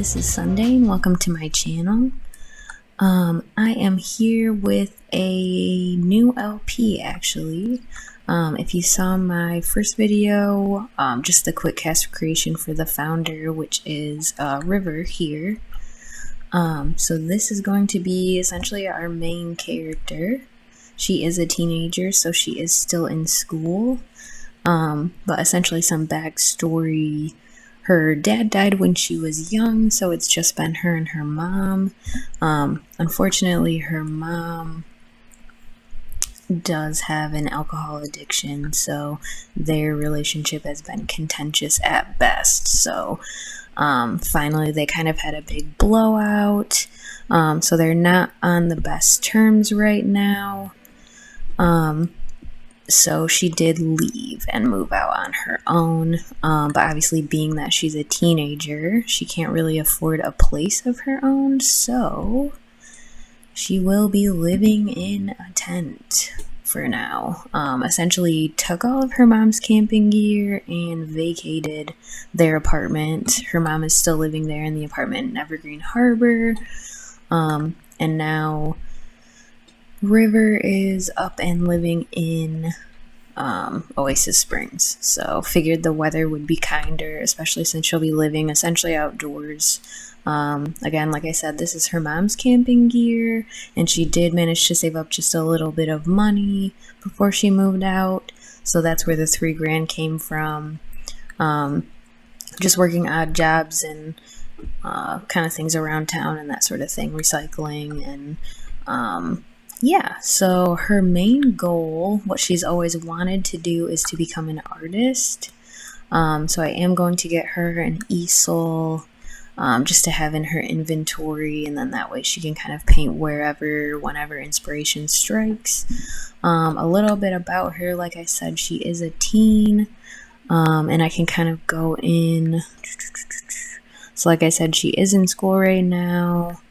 this is Sunday and welcome to my channel. I am here with a new LP actually. If you saw my first video, just a quick cast creation for the founder, which is River here. So this is going to be essentially our main character. She is a teenager, so she is still in school, but essentially some backstory. Her dad died when she was young, so it's just been her and her mom. Unfortunately, her mom does have an alcohol addiction, so their relationship has been contentious at best. So finally, they kind of had a big blowout. So they're not on the best terms right now. So she did leave and move out on her own, but obviously being that she's a teenager, she can't really afford a place of her own, so she will be living in a tent for now. Essentially took all of her mom's camping gear and vacated their apartment. Her mom is still living there in the apartment in Evergreen Harbor, and now River is up and living in Oasis Springs, so figured the weather would be kinder, especially since she'll be living essentially outdoors. Again, like I said, this is her mom's camping gear, and she did manage to save up just a little bit of money before she moved out, so that's where the $3,000 came from. Just working odd jobs and kind of things around town and that sort of thing, recycling, and yeah, so her main goal, what she's always wanted to do, is to become an artist. So I am going to get her an easel just to have in her inventory, and then that way she can kind of paint wherever, whenever inspiration strikes. A little bit about her, like I said, she is a teen, and I can kind of go in. So like I said, she is in school right now.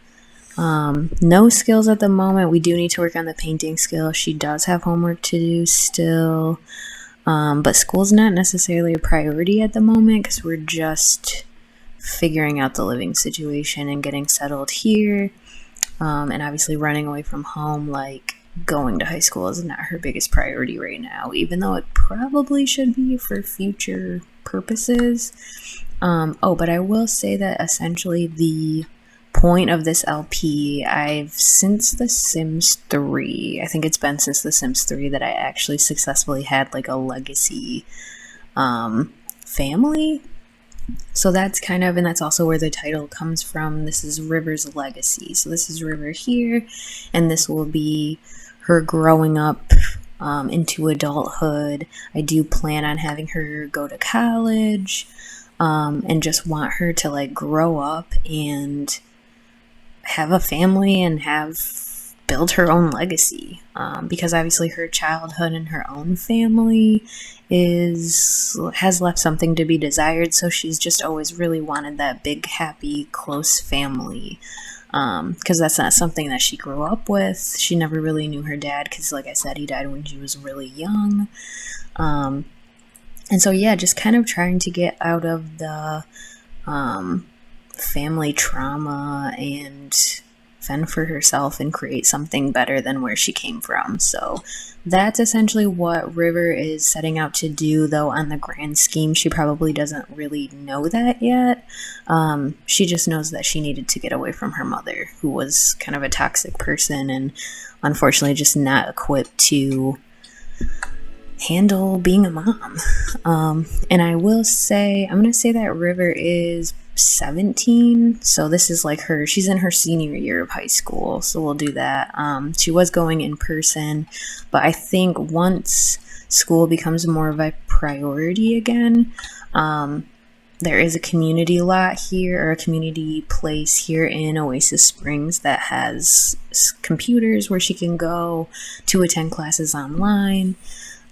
No skills at the moment. We do need to work on the painting skill. She does have homework to do still, but school's not necessarily a priority at the moment because we're just figuring out the living situation and getting settled here, and obviously running away from home, like going to high school, is not her biggest priority right now, even though it probably should be for future purposes. But I will say that essentially the point of this LP, I've since The Sims 3, I think it's been since The Sims 3 that I actually successfully had like a legacy family. So that's kind of, and that's also where the title comes from. This is River's legacy. So this is River here, and this will be her growing up into adulthood. I do plan on having her go to college, and just want her to like grow up and have a family and have build her own legacy, because obviously her childhood and her own family has left something to be desired, so she's just always really wanted that big, happy, close family, because that's not something that she grew up with. She never really knew her dad because, like I said, he died when she was really young, and so yeah, just kind of trying to get out of the family trauma and fend for herself and create something better than where she came from. So that's essentially what River is setting out to do, though on the grand scheme she probably doesn't really know that yet. She just knows that she needed to get away from her mother, who was kind of a toxic person and unfortunately just not equipped to handle being a mom. And I will say, I'm going to say that River is 17, so this is like she's in her senior year of high school, so we'll do that. She was going in person, but I think once school becomes more of a priority again, there is a community lot here, or a community place here in Oasis Springs that has computers where she can go to attend classes online,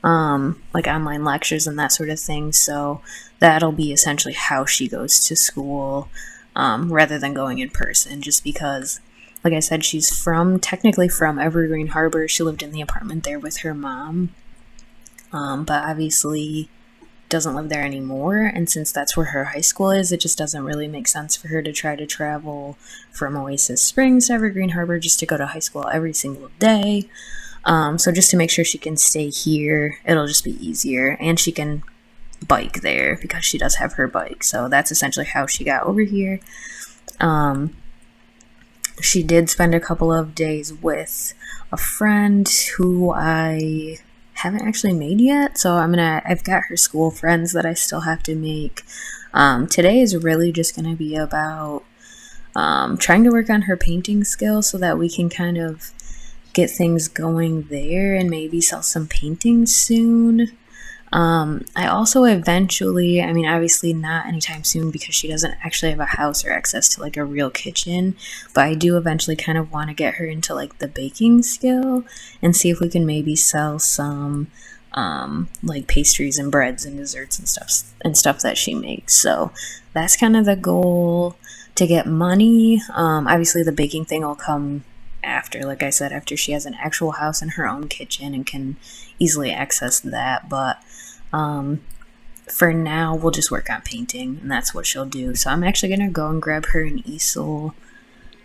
like online lectures and that sort of thing. So that'll be essentially how she goes to school, rather than going in person, just because, like I said, she's technically from Evergreen Harbor. She lived in the apartment there with her mom, but obviously doesn't live there anymore, and since that's where her high school is, it just doesn't really make sense for her to try to travel from Oasis Springs to Evergreen Harbor just to go to high school every single day. So just to make sure she can stay here, it'll just be easier, and she can bike there because she does have her bike. So that's essentially how she got over here. She did spend a couple of days with a friend who I haven't actually made yet, so I've got her school friends that I still have to make. Today is really just going to be about trying to work on her painting skills so that we can kind of get things going there and maybe sell some paintings soon. I also eventually, obviously not anytime soon because she doesn't actually have a house or access to like a real kitchen, but I do eventually kind of want to get her into like the baking skill and see if we can maybe sell some like pastries and breads and desserts and stuff that she makes. So that's kind of the goal, to get money. Obviously the baking thing will come after, like I said, after she has an actual house and her own kitchen and can easily access that. But for now, we'll just work on painting, and that's what she'll do. So I'm actually gonna go and grab her an easel.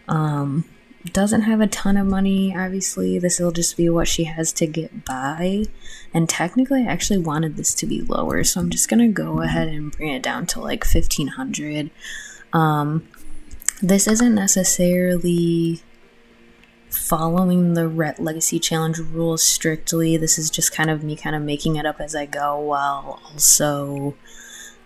Doesn't have a ton of money, obviously. This will just be what she has to get by. And technically, I actually wanted this to be lower, so I'm just gonna go ahead and bring it down to like 1,500. This isn't necessarily following the Rhett Legacy Challenge rules strictly. This is just kind of me making it up as I go, while also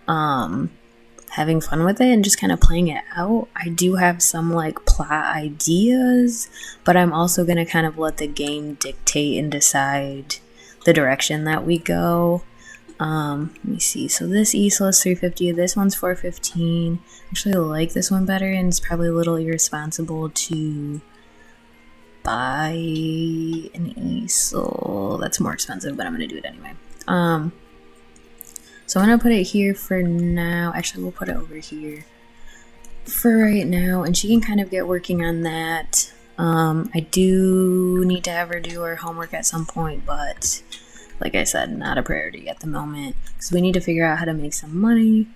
having fun with it and just kind of playing it out. I do have some like plot ideas, but I'm also going to kind of let the game dictate and decide the direction that we go. Let me see. So this easel is 350. This one's 415. Actually, I like this one better, and it's probably a little irresponsible to buy an easel that's more expensive, but I'm gonna do it anyway. So I'm gonna put it here for now. Actually, we'll put it over here for right now, and she can kind of get working on that. I do need to have her do her homework at some point, but like I said, not a priority at the moment because we need to figure out how to make some money.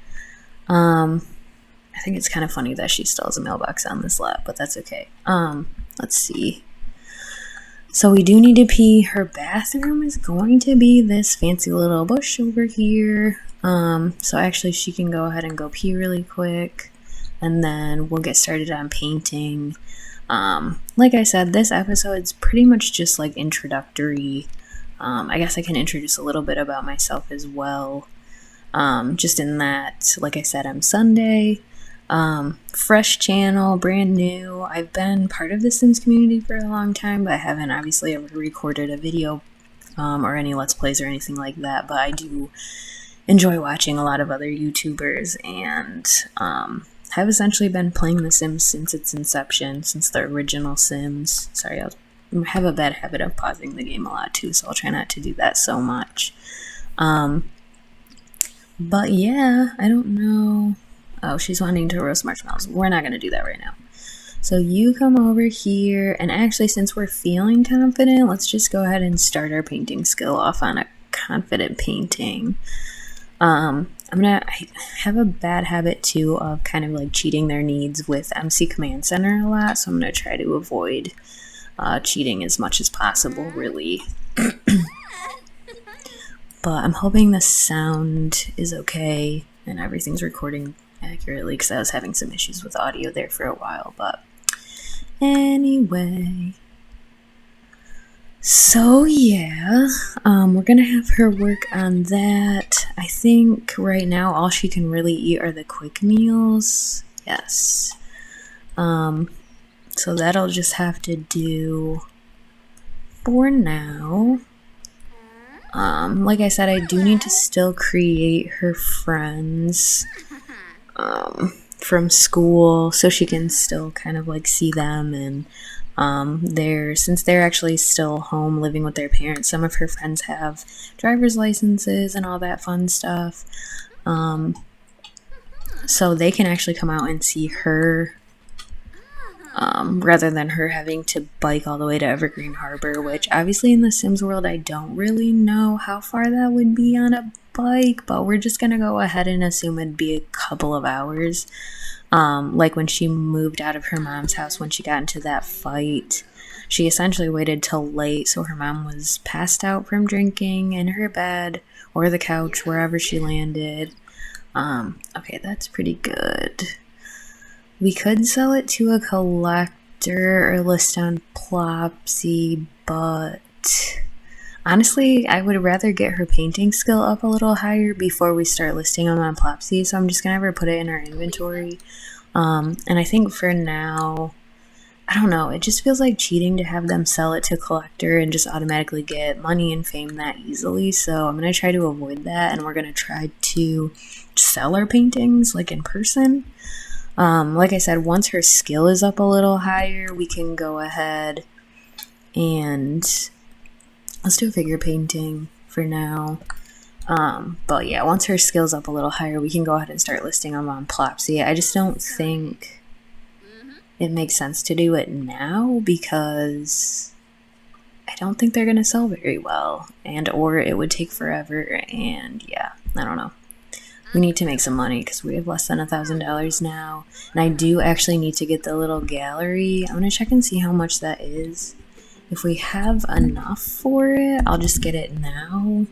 I think it's kind of funny that she still has a mailbox on this lap, but that's okay. Let's see. So we do need to pee. Her bathroom is going to be this fancy little bush over here. So actually she can go ahead and go pee really quick, and then we'll get started on painting. Like I said, this episode's pretty much just like introductory. I guess I can introduce a little bit about myself as well. Just in that, like I said, I'm Sunday. Fresh channel, brand new. I've been part of the Sims community for a long time, but I haven't obviously ever recorded a video or any Let's Plays or anything like that, but I do enjoy watching a lot of other YouTubers, and have essentially been playing The Sims since its inception, since the original Sims. Sorry, I have a bad habit of pausing the game a lot too, so I'll try not to do that so much. But yeah, I don't know. Oh, she's wanting to roast marshmallows. We're not going to do that right now. So you come over here, and actually, since we're feeling confident, let's just go ahead and start our painting skill off on a confident painting. I have a bad habit too of kind of like cheating their needs with MC Command Center a lot, so I'm going to try to avoid cheating as much as possible, really. But I'm hoping the sound is okay and everything's recording accurately, because I was having some issues with audio there for a while. But anyway, so yeah, we're gonna have her work on that. I think right now all she can really eat are the quick meals. Yes. So that'll just have to do for now. Like I said, I do need to still create her friends from school so she can still kind of like see them, and since they're actually still home living with their parents, some of her friends have driver's licenses and all that fun stuff, so they can actually come out and see her rather than her having to bike all the way to Evergreen Harbor, which obviously in the Sims world, I don't really know how far that would be on a bike, but we're just gonna go ahead and assume it'd be a couple of hours. Like when she moved out of her mom's house, when she got into that fight, she essentially waited till late, so her mom was passed out from drinking in her bed or the couch, wherever she landed. Okay, that's pretty good. We could sell it to a collector or list on Plopsy, but honestly, I would rather get her painting skill up a little higher before we start listing them on Plopsy, so I'm just gonna have her put it in our inventory. And I think for now, I don't know, it just feels like cheating to have them sell it to collector and just automatically get money and fame that easily, so I'm gonna try to avoid that, and we're gonna try to sell our paintings like in person. Like I said, once her skill is up a little higher, we can go ahead and let's do a figure painting for now. But yeah, once her skill's up a little higher, we can go ahead and start listing them on Plopsy. I just don't think it makes sense to do it now because I don't think they're going to sell very well, and or it would take forever, and yeah, I don't know. We need to make some money because we have less than $1,000 now. And I do actually need to get the little gallery. I'm going to check and see how much that is. If we have enough for it, I'll just get it now.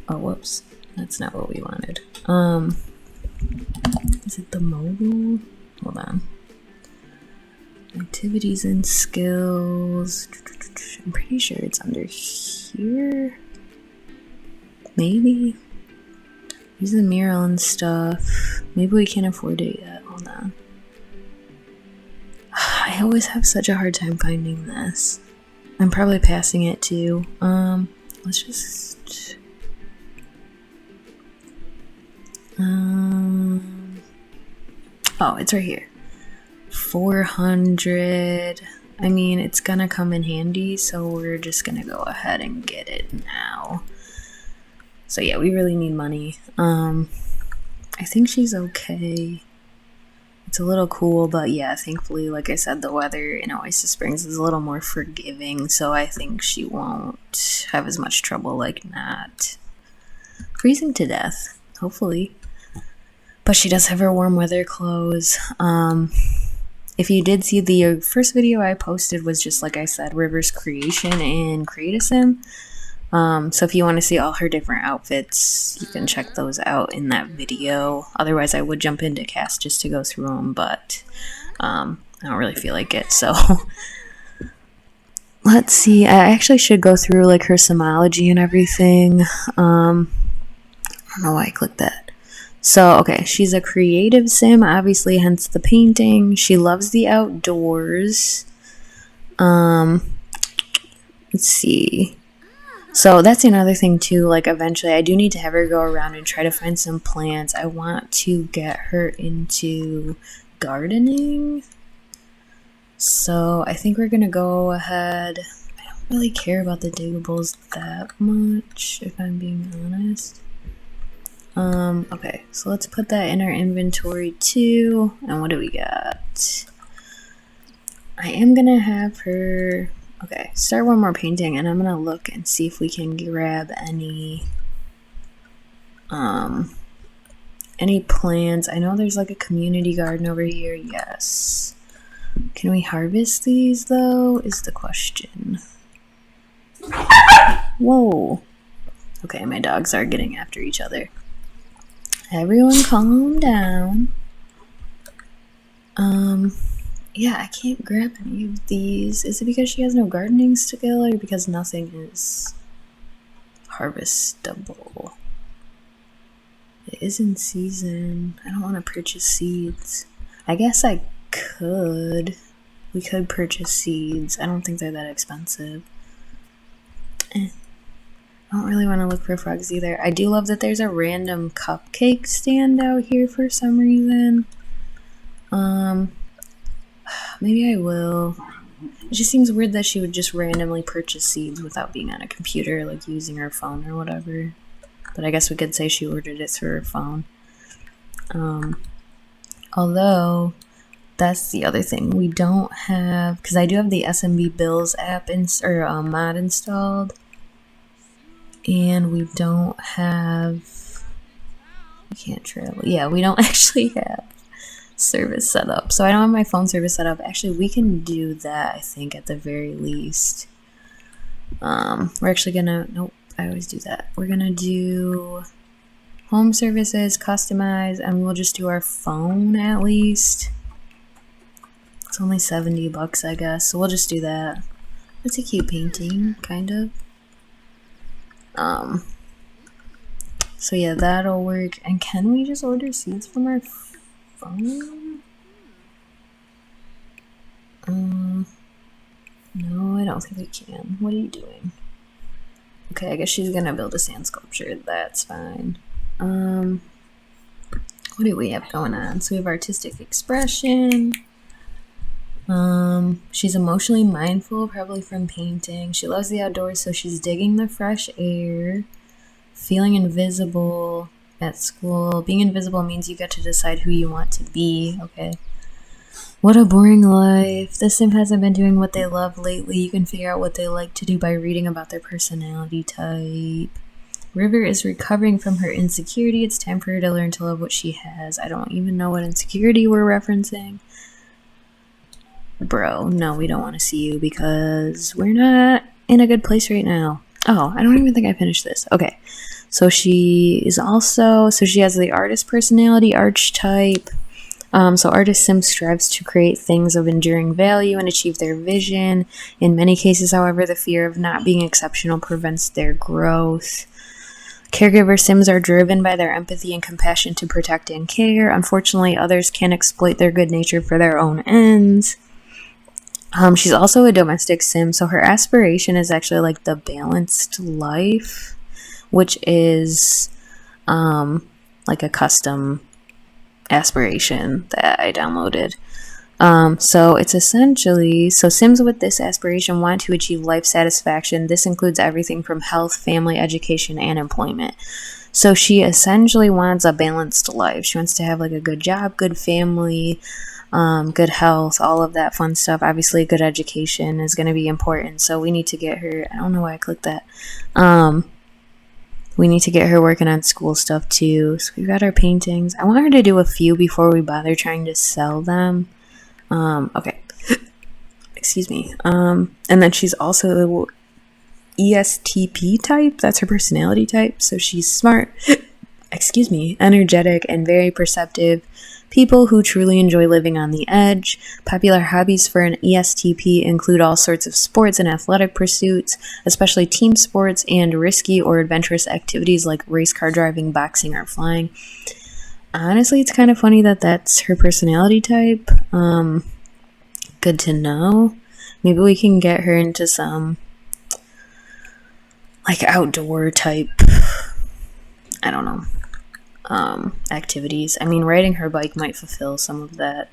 Oh, whoops. That's not what we wanted. Is it the mobile? Hold on. Activities and skills. I'm pretty sure it's under here. Maybe. Use the mural and stuff. Maybe we can't afford it yet. Hold on. I always have such a hard time finding this. I'm probably passing it too. Let's just... Oh, it's right here. 400. I mean, it's gonna come in handy, so we're just gonna go ahead and get it now. So yeah, we really need money. I think she's okay. It's a little cool, but yeah, thankfully, like I said, the weather in Oasis Springs is a little more forgiving, so I think she won't have as much trouble, like, not freezing to death, hopefully. But she does have her warm weather clothes. If you did see the first video I posted was just, like I said, River's creation in Create a Sim. So if you want to see all her different outfits, you can check those out in that video. Otherwise, I would jump into cast just to go through them, but I don't really feel like it. So let's see. I actually should go through like her simology and everything. I don't know why I clicked that. So, okay, she's a creative sim, obviously, hence the painting. She loves the outdoors. Let's see. So that's another thing too, like eventually I do need to have her go around and try to find some plants. I want to get her into gardening. So I think we're gonna go ahead. I don't really care about the diggables that much, if I'm being honest. Okay, so let's put that in our inventory too. And what do we got? I am gonna have her... Okay, start one more painting, and I'm gonna look and see if we can grab any plants. I know there's like a community garden over here. Yes. Can we harvest these though? Is the question. Whoa. Okay, my dogs are getting after each other. Everyone calm down. Yeah, I can't grab any of these. Is it because she has no gardening skill or because nothing is harvestable? It is in season. I don't want to purchase seeds. I guess I could. We could purchase seeds. I don't think they're that expensive. I don't really want to look for frogs either. I do love that there's a random cupcake stand out here for some reason. Maybe I will. It just seems weird that she would just randomly purchase seeds without being on a computer, like using her phone or whatever. But I guess we could say she ordered it through her phone. Although, that's the other thing. We don't have, because I do have the SMB Bills app mod installed, and we don't have, we can't travel. Yeah, we don't actually have service set up. So I don't have my phone service set up. Actually, we can do that, I think, at the very least. We're actually gonna, nope, I always do that. We're gonna do home services, customize, and we'll just do our phone at least. It's only $70, I guess, so we'll just do that. It's a cute painting, kind of. So yeah, that'll work. And can we just order seeds from our phone? No, I don't think we can. What are you doing? Okay, I guess she's gonna build a sand sculpture. That's fine. What do we have going on? So we have artistic expression. She's emotionally mindful, probably from painting. She loves the outdoors, so she's digging the fresh air. Feeling invisible at school. Being invisible means you get to decide who you want to be. Okay. What a boring life. This sim hasn't been doing what they love lately. You can figure out what they like to do by reading about their personality type. River is recovering from her insecurity. It's time for her to learn to love what she has. I don't even know what insecurity we're referencing. Bro, no, we don't want to see you because we're not in a good place right now. Oh, I don't even think I finished this. Okay. So she is also, so she has the artist personality, archetype. So artist sim strives to create things of enduring value and achieve their vision. In many cases, however, the fear of not being exceptional prevents their growth. Caregiver sims are driven by their empathy and compassion to protect and care. Unfortunately, others can exploit their good nature for their own ends. She's also a domestic sim, so her aspiration is actually like the balanced life, which is like a custom aspiration that I downloaded. So it's essentially, so sims with this aspiration want to achieve life satisfaction. This includes everything from health, family, education, and employment. So she essentially wants a balanced life. She wants to have like a good job, good family, good health, all of that fun stuff. Obviously, good education is going to be important. So we need to get her, I don't know why I clicked that. We need to get her working on school stuff too. So we've got our paintings. I want her to do a few before we bother trying to sell them. Okay. Excuse me. And then she's also ESTP type. That's her personality type. So she's smart, excuse me, energetic, and very perceptive. People who truly enjoy living on the edge. Popular hobbies for an ESTP include all sorts of sports and athletic pursuits, especially team sports and risky or adventurous activities like race car driving, boxing, or flying. Honestly, it's kind of funny that that's her personality type. Good to know. Maybe we can get her into some like outdoor type, I don't know, activities. I mean, riding her bike might fulfill some of that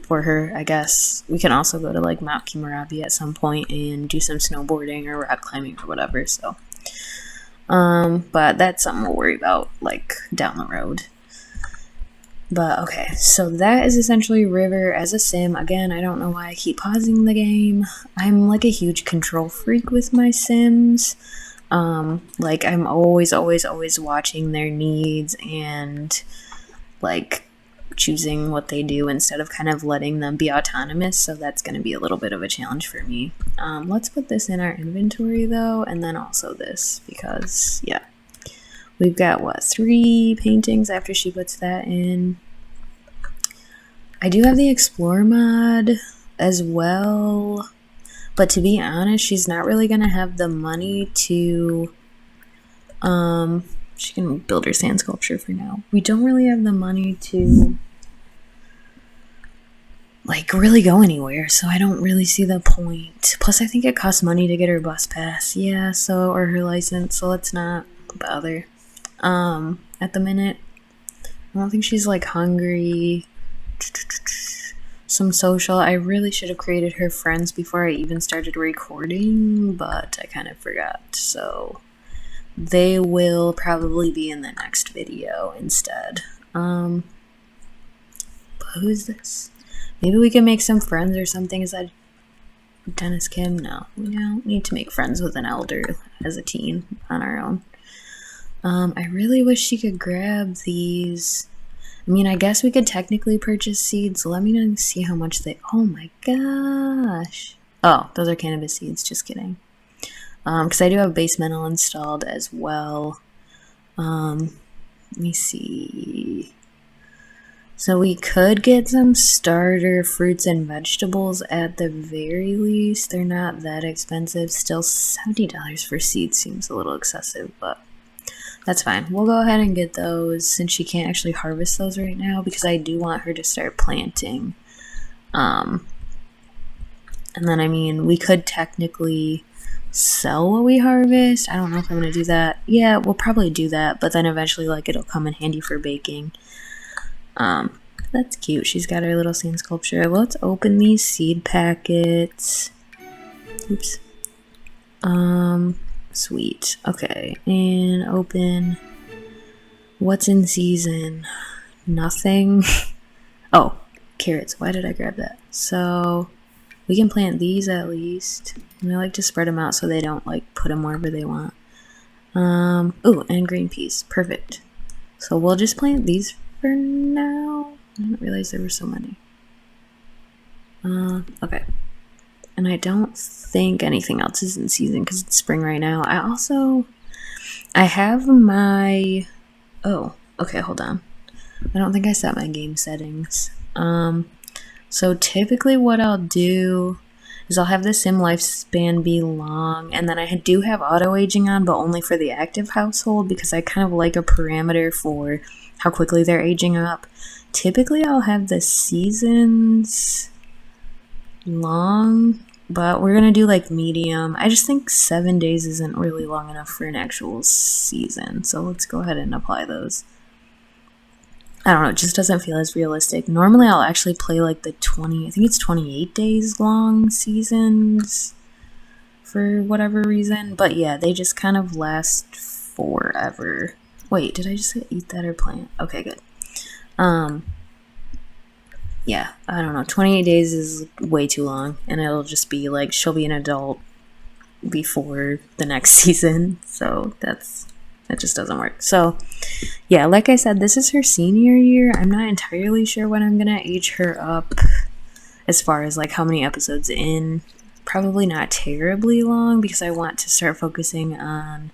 for her, I guess. We can also go to like Mount Kimurabi at some point and do some snowboarding or rock climbing or whatever. So, but that's something we'll worry about like down the road. But okay, so that is essentially River as a sim. Again, I don't know why I keep pausing the game. I'm like a huge control freak with my sims. Like I'm always watching their needs and like choosing what they do instead of kind of letting them be autonomous. So that's going to be a little bit of a challenge for me. Let's put this in our inventory though, and then also this because yeah. We've got, 3 paintings after she puts that in. I do have the Explore mod as well. But to be honest, she's not really going to have the money to... she can build her sand sculpture for now. We don't really have the money to... like, really go anywhere. So I don't really see the point. Plus, I think it costs money to get her bus pass. Yeah, so... or her license. So let's not bother. At the minute, I don't think she's like hungry. Some social. I really should have created her friends before I even started recording, but I kind of forgot. So they will probably be in the next video instead. But who's this? Maybe we can make some friends or something. Is that Dennis Kim? No, we don't need to make friends with an elder as a teen on our own. I really wish she could grab these. I mean, I guess we could technically purchase seeds. Let me see how much they... Oh my gosh. Oh, those are cannabis seeds. Just kidding. Because I do have base metal installed as well. Let me see. So we could get some starter fruits and vegetables at the very least. They're not that expensive. Still, $70 for seeds seems a little excessive, but that's fine. We'll go ahead and get those since she can't actually harvest those right now because I do want her to start planting. And then, I mean, we could technically sell what we harvest. I don't know if I'm going to do that. Yeah, we'll probably do that, but then eventually, like, it'll come in handy for baking. That's cute. She's got her little sand sculpture. Let's open these seed packets. Oops. Sweet. Okay, and open. What's in season? Nothing. Oh, carrots. Why did I grab that? So we can plant these at least. And I like to spread them out so they don't like put them wherever they want. Ooh, and green peas. Perfect. So we'll just plant these for now. I didn't realize there were so many. Okay. And I don't think anything else is in season because it's spring right now. I have my... Oh, okay, hold on. I don't think I set my game settings. So typically what I'll do is I'll have the sim lifespan be long, and then I do have auto aging on, but only for the active household because I kind of like a parameter for how quickly they're aging up. Typically I'll have the seasons long, but we're gonna do like medium. I just think 7 days isn't really long enough for an actual season, so let's go ahead and apply those. I don't know, it just doesn't feel as realistic. Normally I'll actually play like the 28 days long seasons for whatever reason, but yeah, they just kind of last forever. Wait, did I just say eat that or plant? Okay, good. Yeah, I don't know. 28 days is way too long, and it'll just be like she'll be an adult before the next season, so that just doesn't work. So, yeah, like I said, this is her senior year. I'm not entirely sure when I'm gonna age her up as far as like how many episodes in. Probably not terribly long because I want to start focusing on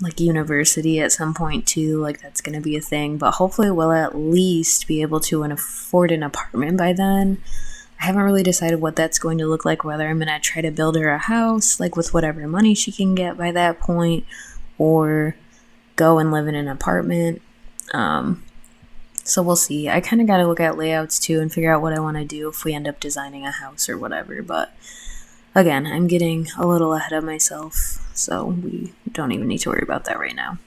like university at some point too, like that's gonna be a thing, but hopefully we'll at least be able to afford an apartment by then. I haven't really decided what that's going to look like, whether I'm gonna try to build her a house like with whatever money she can get by that point or go and live in an apartment. So we'll see. I kind of got to look at layouts too and figure out what I want to do if we end up designing a house or whatever, but again, I'm getting a little ahead of myself, so we don't even need to worry about that right now.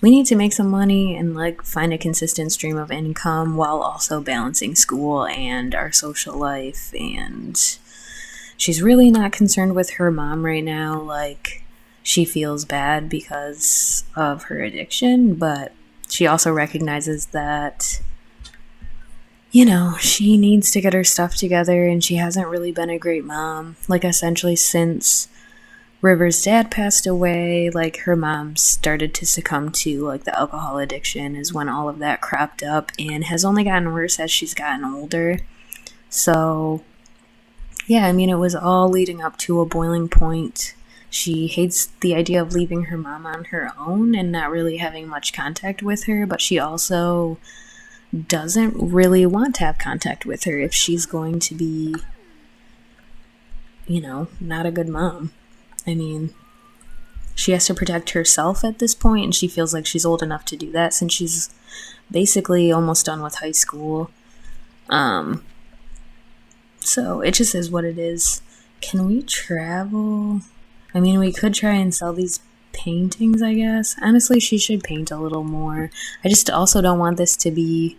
We need to make some money and like find a consistent stream of income while also balancing school and our social life. And she's really not concerned with her mom right now. Like, she feels bad because of her addiction, but she also recognizes that, you know, she needs to get her stuff together, and she hasn't really been a great mom. Like, essentially since River's dad passed away, like, her mom started to succumb to, like, the alcohol addiction is when all of that cropped up, and has only gotten worse as she's gotten older. So, yeah, I mean, it was all leading up to a boiling point. She hates the idea of leaving her mom on her own and not really having much contact with her, but she also doesn't really want to have contact with her if she's going to be, you know, not a good mom. I mean, she has to protect herself at this point, and she feels like she's old enough to do that since she's basically almost done with high school. So it just is what it is. Can we travel? I mean, we could try and sell these paintings, I guess. Honestly, she should paint a little more. I just also don't want this to be...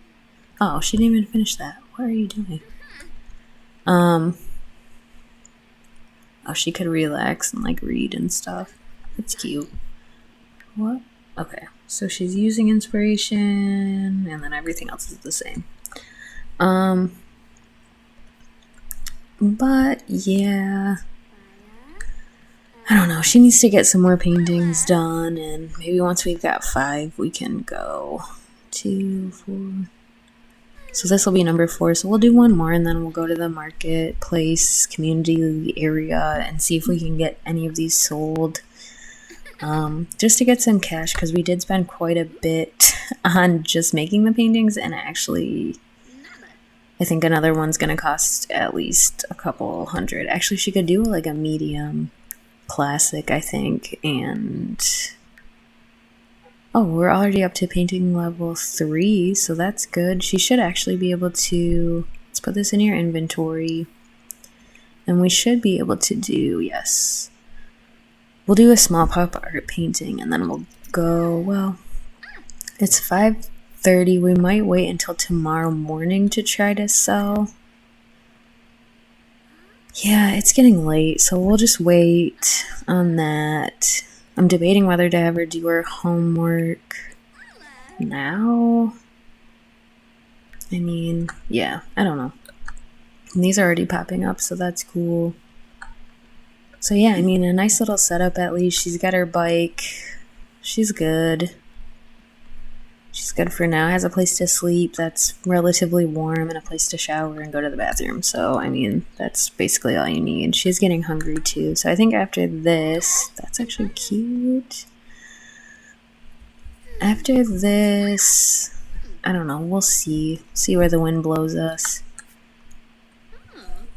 Oh, she didn't even finish that. What are you doing? Oh, she could relax and, like, read and stuff. That's cute. What? Okay. So she's using inspiration, and then everything else is the same. But yeah, I don't know. She needs to get some more paintings done, and maybe once we've got 5, we can go 2, 4. So this will be number 4. So we'll do one more, and then we'll go to the marketplace community area and see if we can get any of these sold. Just to get some cash, because we did spend quite a bit on just making the paintings, and actually I think another one's gonna cost at least a couple hundred. Actually, she could do like a medium classic, I think. And oh, we're already up to painting level 3, so that's good. She should actually be able to, let's put this in your inventory, and we should be able to do, yes, we'll do a small pop art painting, and then we'll go, well, it's 5:30. We might wait until tomorrow morning to try to sell. Yeah, it's getting late, so we'll just wait on that. I'm debating whether to have her do her homework now. I mean, yeah, I don't know. And these are already popping up, so that's cool. So yeah, I mean, a nice little setup at least. She's got her bike. She's good. She's good for now. Has a place to sleep that's relatively warm and a place to shower and go to the bathroom. So, I mean, that's basically all you need. She's getting hungry too. So I think after this, that's actually cute. After this, I don't know. We'll see. See where the wind blows us.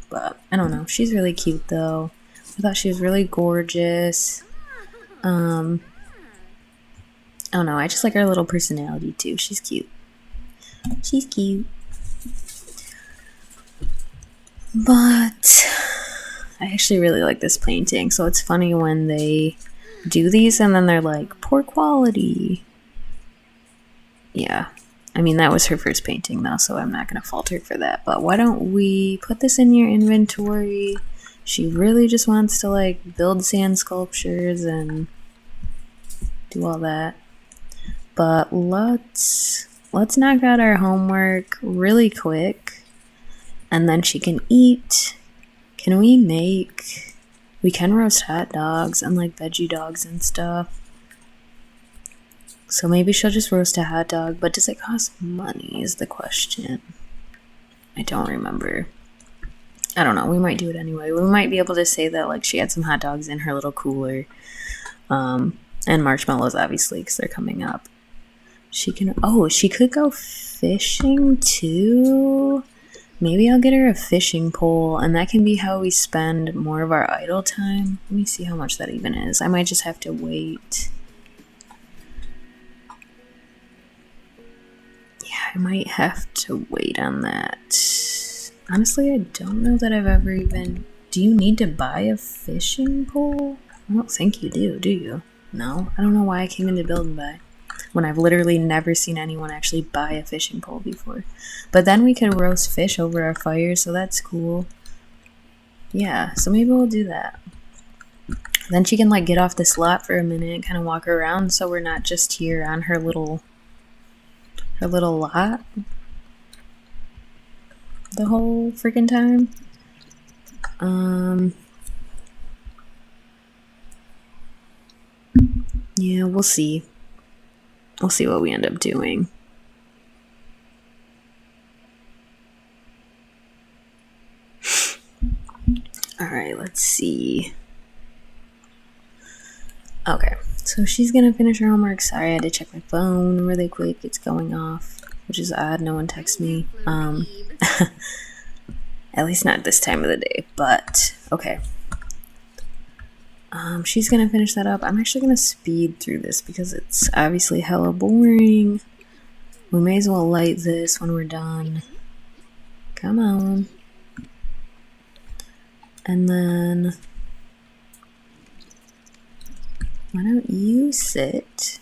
But I don't know. She's really cute though. I thought she was really gorgeous. I don't know, I just like her little personality too. She's cute. She's cute. But I actually really like this painting. So it's funny when they do these and then they're like, poor quality. Yeah. I mean, that was her first painting though, so I'm not going to fault her for that. But why don't we put this in your inventory? She really just wants to like build sand sculptures and do all that. But let's knock out our homework really quick, and then she can eat. We can roast hot dogs and like veggie dogs and stuff. So maybe she'll just roast a hot dog, but does it cost money is the question. I don't remember. I don't know, we might do it anyway. We might be able to say that like she had some hot dogs in her little cooler. And marshmallows obviously because they're coming up. She could go fishing too. Maybe I'll get her a fishing pole, and that can be how we spend more of our idle time. Let me see how much that even is. I might just have to wait. Yeah, I might have to wait on that. Honestly, I don't know that I've ever even... Do you need to buy a fishing pole? I don't think you do you? No? I don't know why I came into Build and Buy when I've literally never seen anyone actually buy a fishing pole before. But then we can roast fish over our fire, so that's cool. Yeah, so maybe we'll do that. Then she can like get off this lot for a minute and kind of walk around, so we're not just here on her little lot the whole freaking time. Yeah, we'll see. We'll see what we end up doing. Alright, let's see. Okay, so she's gonna finish her homework. Sorry, I had to check my phone really quick. It's going off, which is odd. No one texts me. At least not this time of the day, but okay. She's gonna finish that up. I'm actually gonna speed through this because it's obviously hella boring. We may as well light this when we're done. Come on. And then why don't you sit?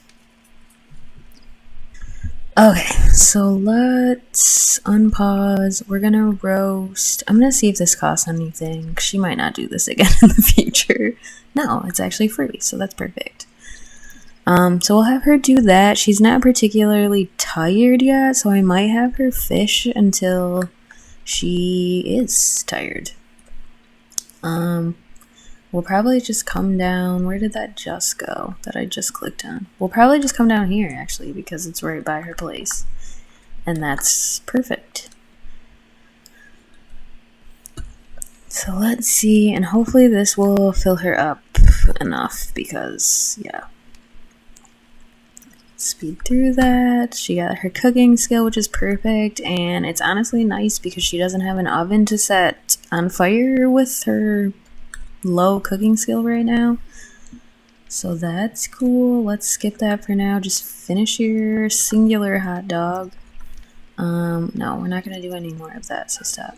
Okay, so let's unpause. We're gonna roast. I'm gonna see if this costs anything. She might not do this again in the future. No, it's actually free, so that's perfect. So we'll have her do that. She's not particularly tired yet, so I might have her fish until she is tired. We'll probably just come down. Where did that just go that I just clicked on? We'll probably just come down here, actually, because it's right by her place. And that's perfect. So let's see, and hopefully this will fill her up enough because, yeah. Speed through that. She got her cooking skill, which is perfect, and it's honestly nice because she doesn't have an oven to set on fire with her low cooking skill right now. So that's cool. Let's skip that for now. Just finish your singular hot dog. No, we're not going to do any more of that, so stop.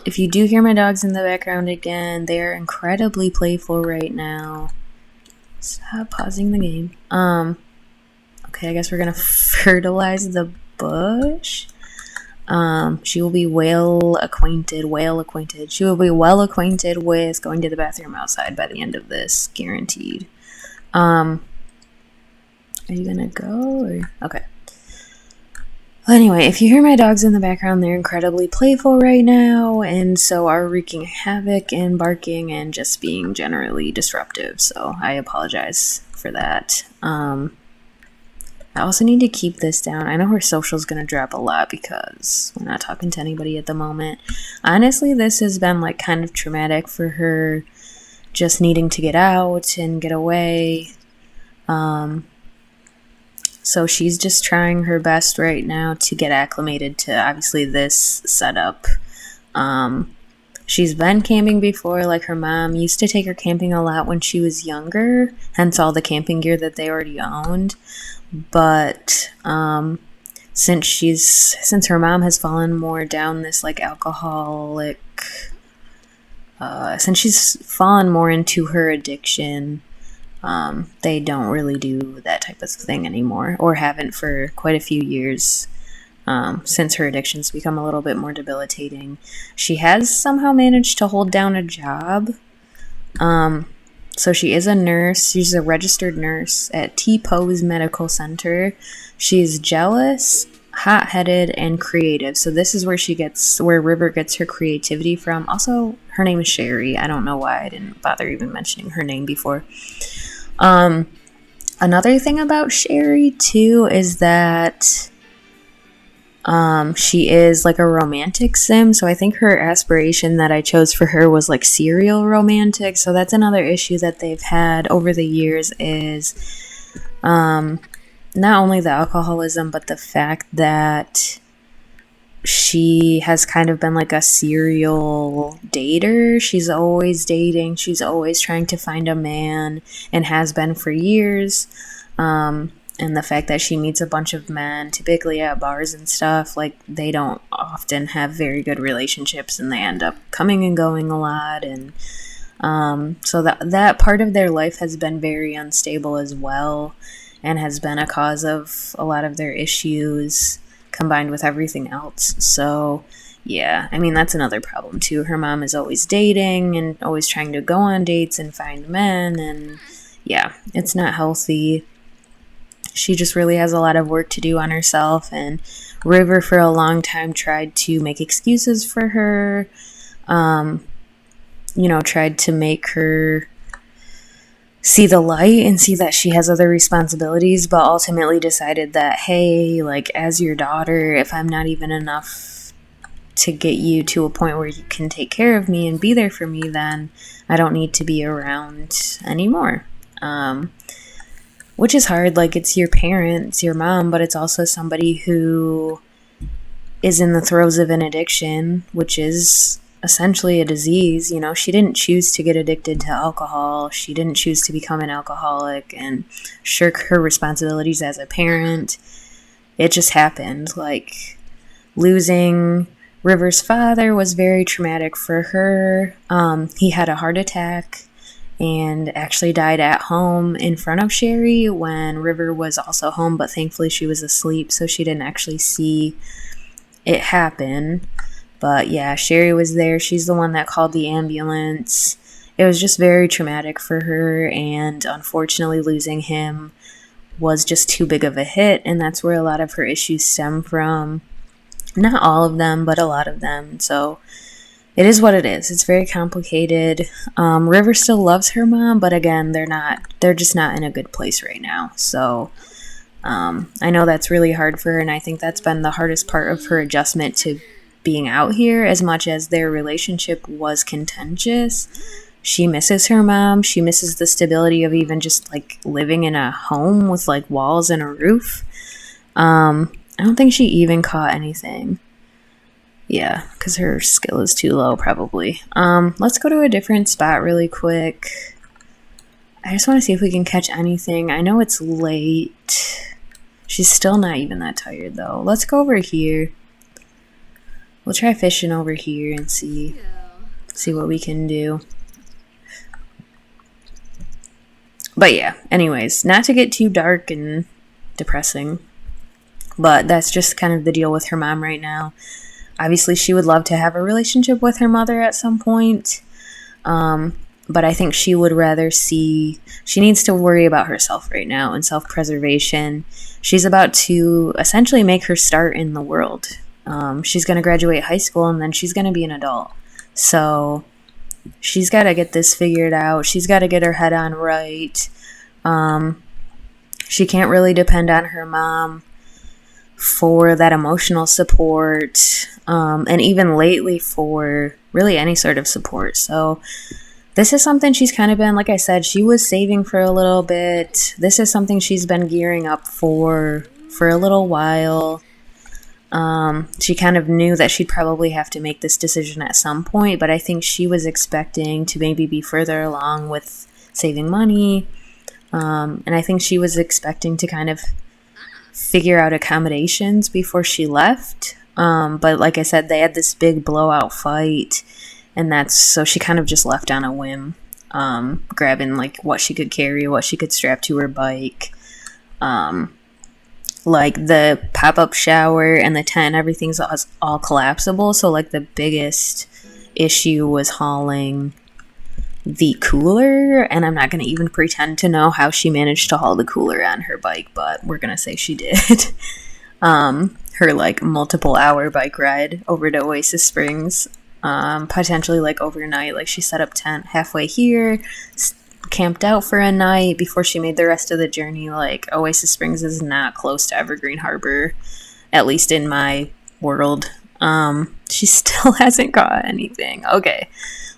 If you do hear my dogs in the background again, they are incredibly playful right now. Stop pausing the game. Okay, I guess we're gonna fertilize the bush. She will be well acquainted. She will be well acquainted with going to the bathroom outside by the end of this, guaranteed. Are you gonna go? Or? Okay. Well, anyway, if you hear my dogs in the background, they're incredibly playful right now, and so are wreaking havoc and barking and just being generally disruptive, so I apologize for that. I also need to keep this down. I know her social's going to drop a lot because we're not talking to anybody at the moment. Honestly, this has been like kind of traumatic for her, just needing to get out and get away. So she's just trying her best right now to get acclimated to obviously this setup. She's been camping before, like her mom used to take her camping a lot when she was younger, hence all the camping gear that they already owned. But since her mom has fallen more down this like alcoholic, since she's fallen more into her addiction, they don't really do that type of thing anymore, or haven't for quite a few years, since her addictions become a little bit more debilitating. She has somehow managed to hold down a job. So she is a nurse. She's a registered nurse at T-Pose Medical Center. She's jealous, hot-headed, and creative. So this is where River gets her creativity from. Also, her name is Sherry. I don't know why I didn't bother even mentioning her name before. Another thing about Sherry too is that she is like a romantic sim, so I think her aspiration that I chose for her was like serial romantic. So that's another issue that they've had over the years is not only the alcoholism, but the fact that she has kind of been like a serial dater. She's always dating. She's always trying to find a man and has been for years. And the fact that she meets a bunch of men, typically at bars and stuff, like they don't often have very good relationships and they end up coming and going a lot. And so that part of their life has been very unstable as well and has been a cause of a lot of their issues combined with everything else. So yeah, I mean, that's another problem too. Her mom is always dating and always trying to go on dates and find men, and yeah, it's not healthy. She just really has a lot of work to do on herself, and River for a long time tried to make excuses for her, tried to make her see the light and see that she has other responsibilities, but ultimately decided that, hey, like, as your daughter, if I'm not even enough to get you to a point where you can take care of me and be there for me, then I don't need to be around anymore. Which is hard. Like, it's your parent, it's your mom, but it's also somebody who is in the throes of an addiction, which is essentially a disease. You know, she didn't choose to get addicted to alcohol. She didn't choose to become an alcoholic and shirk her responsibilities as a parent. It just happened. Like, losing River's father was very traumatic for her. He had a heart attack and actually died at home in front of Sherry when River was also home, but thankfully she was asleep, so she didn't actually see it happen. But yeah, Sherry was there. She's the one that called the ambulance, it was just very traumatic for her, and unfortunately losing him was just too big of a hit, and that's where a lot of her issues stem from. Not all of them, but a lot of them. So it is what it is. It's very complicated. River still loves her mom, but again, they're just not in a good place right now. So I know that's really hard for her, and I think that's been the hardest part of her adjustment to being out here. As much as their relationship was contentious, she misses her mom. She misses the stability of even just like living in a home with like walls and a roof. I don't think she even caught anything. Yeah, because her skill is too low, probably. Let's go to a different spot really quick. I just want to see if we can catch anything. I know it's late. She's still not even that tired, though. Let's go over here. We'll try fishing over here and see what we can do. But yeah, anyways, not to get too dark and depressing, but that's just kind of the deal with her mom right now. Obviously, she would love to have a relationship with her mother at some point. But I think she would rather she needs to worry about herself right now and self-preservation. She's about to essentially make her start in the world. She's going to graduate high school, and then she's going to be an adult. So she's got to get this figured out. She's got to get her head on right. She can't really depend on her mom for that emotional support, and even lately for really any sort of support. So this is something she's kind of been, like I said, she was saving for a little bit. This is something she's been gearing up for a little while. She kind of knew that she'd probably have to make this decision at some point, but I think she was expecting to maybe be further along with saving money. And I think she was expecting to kind of figure out accommodations before she left. But like I said, they had this big blowout fight, and so she kind of just left on a whim, grabbing like what she could carry, what she could strap to her bike. Like the pop-up shower and the tent, everything's all collapsible. So like the biggest issue was hauling the cooler, and I'm not going to even pretend to know how she managed to haul the cooler on her bike, but we're going to say she did. Her like multiple hour bike ride over to Oasis Springs, potentially like overnight. Like she set up tent halfway here, camped out for a night before she made the rest of the journey. Like Oasis Springs is not close to Evergreen Harbor, at least in my world. She still hasn't got anything. Okay.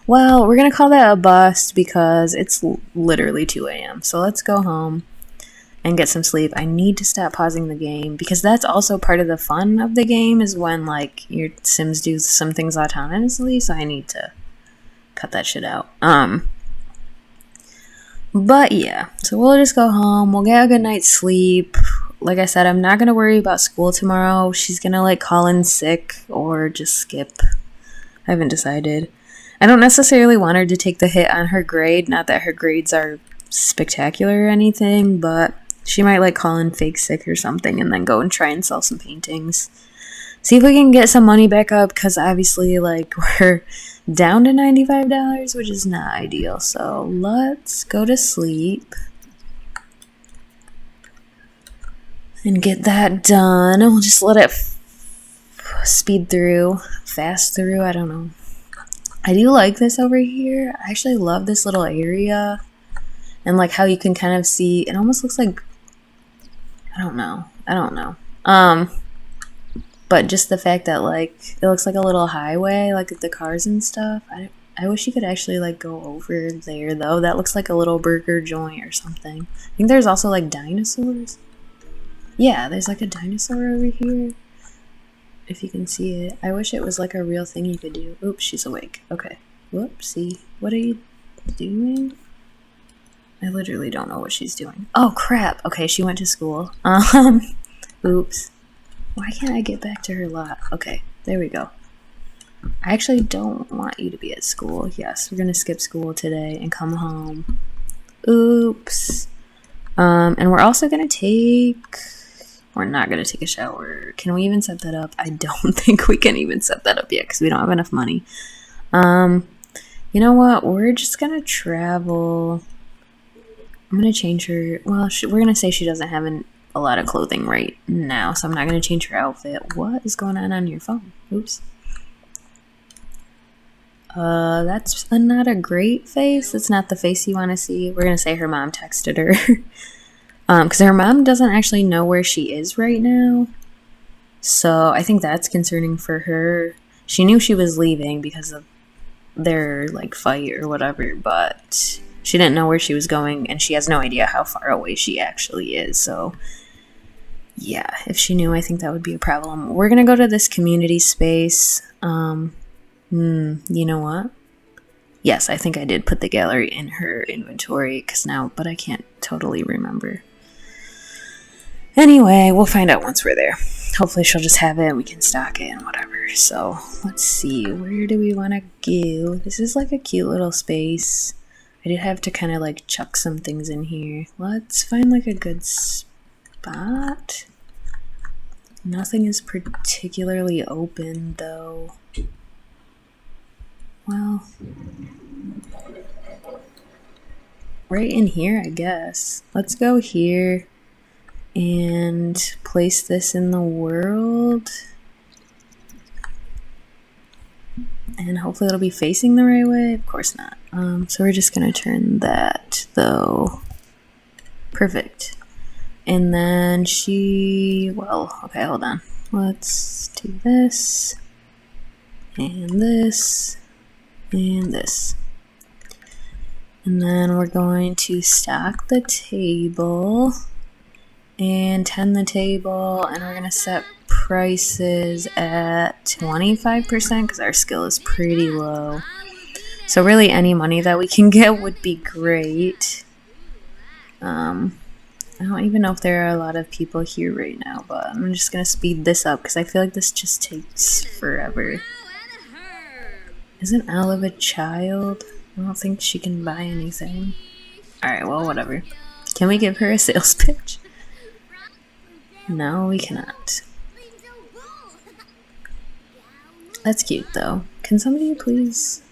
Well, we're going to call that a bust because it's literally 2 a.m. So let's go home and get some sleep. I need to stop pausing the game because that's also part of the fun of the game is when like your Sims do some things autonomously. So I need to cut that shit out. But yeah, so we'll just go home. We'll get a good night's sleep. Like I said, I'm not going to worry about school tomorrow. She's going to like call in sick or just skip. I haven't decided. I don't necessarily want her to take the hit on her grade. Not that her grades are spectacular or anything, but she might like call in fake sick or something and then go and try and sell some paintings. See if we can get some money back up because obviously like we're down to $95, which is not ideal. So let's go to sleep and get that done. We'll just let it fast through. I don't know. I do like this over here. I actually love this little area and like how you can kind of see, it almost looks like, I don't know. But just the fact that like, it looks like a little highway, like the cars and stuff. I wish you could actually like go over there though. That looks like a little burger joint or something. I think there's also like dinosaurs. Yeah, there's like a dinosaur over here. If you can see it. I wish it was like a real thing you could do. Oops, she's awake. Okay. Whoopsie. What are you doing? I literally don't know what she's doing. Oh, crap. Okay, she went to school. Oops. Why can't I get back to her lot? Okay, there we go. I actually don't want you to be at school. Yes, we're gonna skip school today and come home. Oops. And we're also gonna we're not going to take a shower. Can we even set that up? I don't think we can even set that up yet because we don't have enough money. You know what? We're just gonna travel. I'm gonna change her. Well, we're gonna say she doesn't have a lot of clothing right now, so I'm not gonna change her outfit. What is going on your phone? Oops. That's not a great face. It's not the face you want to see. We're gonna say her mom texted her. Because her mom doesn't actually know where she is right now. So I think that's concerning for her. She knew she was leaving because of their like fight or whatever, but she didn't know where she was going, and she has no idea how far away she actually is. So yeah, if she knew, I think that would be a problem. We're gonna go to this community space. You know what? Yes, I think I did put the gallery in her inventory but I can't totally remember. Anyway, we'll find out once we're there. Hopefully she'll just have it and we can stock it and whatever. So let's see, where do we want to go? This is like a cute little space. I did have to kind of like chuck some things in here. Let's find like a good spot. Nothing is particularly open though. Well, right in here, I guess. Let's go here and place this in the world. And hopefully it'll be facing the right way. Of course not. So we're just gonna turn that though. Perfect. And then okay, hold on. Let's do this and this and this. And then we're going to stock the table and tend the table, and we're going to set prices at 25% because our skill is pretty low. So really any money that we can get would be great. I don't even know if there are a lot of people here right now, but I'm just going to speed this up because I feel like this just takes forever. Isn't Olive a child? I don't think she can buy anything. Alright, well, whatever. Can we give her a sales pitch? No, we cannot. That's cute, though. Can somebody please...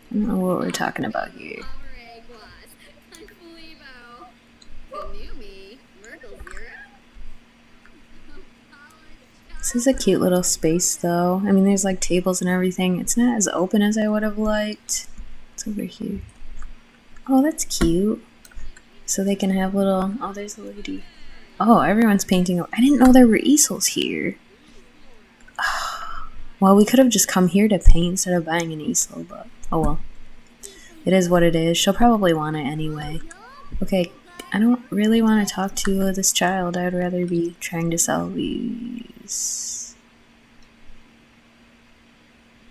I don't know what we're talking about here. This is a cute little space, though. I mean, there's like tables and everything. It's not as open as I would have liked. It's over here. Oh, that's cute. So they can have little... Oh, there's a lady. Oh, everyone's painting. I didn't know there were easels here. Well, we could have just come here to paint instead of buying an easel, but oh well. It is what it is. She'll probably want it anyway. Okay, I don't really want to talk to this child. I'd rather be trying to sell these.